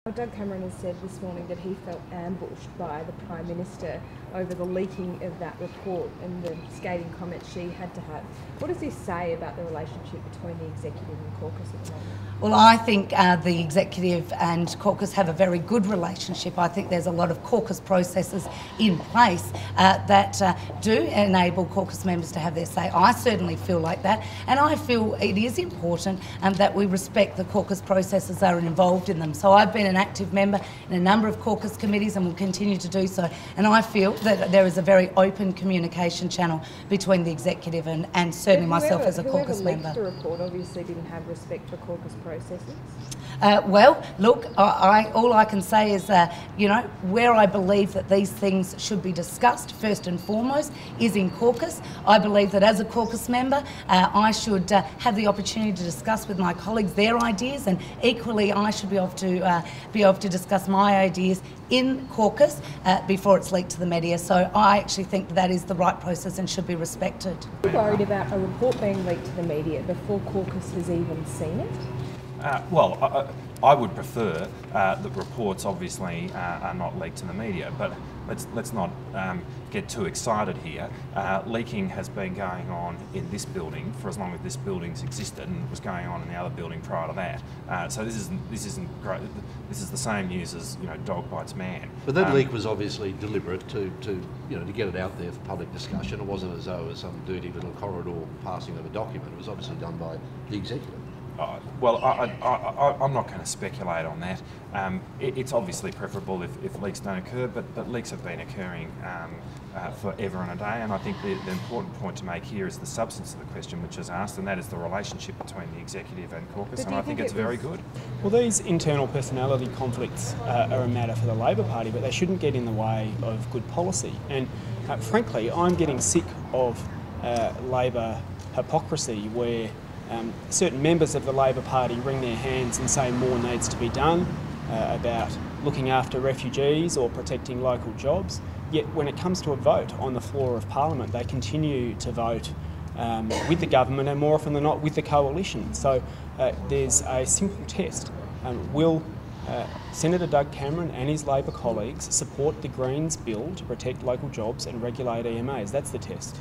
Doug Cameron has said this morning that he felt ambushed by the Prime Minister over the leaking of that report and the scathing comments she had to have. What does this say about the relationship between the Executive and caucus at the moment? Well, I think the Executive and caucus have a very good relationship. I think there's a lot of caucus processes in place that do enable caucus members to have their say. I certainly feel like that, and I feel it is important that we respect the caucus processes that are involved in them. So I've been an active member in a number of caucus committees and will continue to do so, and I feel that there is a very open communication channel between the Executive and certainly myself as a caucus member. Whoever leaked the report obviously didn't have respect for caucus processes. Well, look, all I can say is, you know, where I believe that these things should be discussed first and foremost is in caucus. I believe that as a caucus member, I should have the opportunity to discuss with my colleagues their ideas, and equally I should be able to discuss my ideas in caucus before it's leaked to the media. So I actually think that is the right process and should be respected. Are you worried about a report being leaked to the media before caucus has even seen it? Well, I would prefer that reports obviously are not leaked to the media, but let's not get too excited here. Leaking has been going on in this building for as long as this building's existed, and it was going on in the other building prior to that. So this isn't great. This is the same news as, you know, dog bites man. But that leak was obviously deliberate to get it out there for public discussion. It wasn't as though it was some dirty little corridor passing of a document. It was obviously done by the Executive. Well, I'm not going to speculate on that. It's obviously preferable if leaks don't occur, but leaks have been occurring forever and a day, and I think the important point to make here is the substance of the question which is asked, and that is the relationship between the Executive and caucus, and I think it's very good. Well, these internal personality conflicts are a matter for the Labor Party, but they shouldn't get in the way of good policy. And frankly, I'm getting sick of Labor hypocrisy where certain members of the Labor Party wring their hands and say more needs to be done about looking after refugees or protecting local jobs, yet when it comes to a vote on the floor of Parliament, they continue to vote with the government and more often than not with the coalition. So there's a simple test. Will Senator Doug Cameron and his Labor colleagues support the Greens bill to protect local jobs and regulate EMAs? That's the test.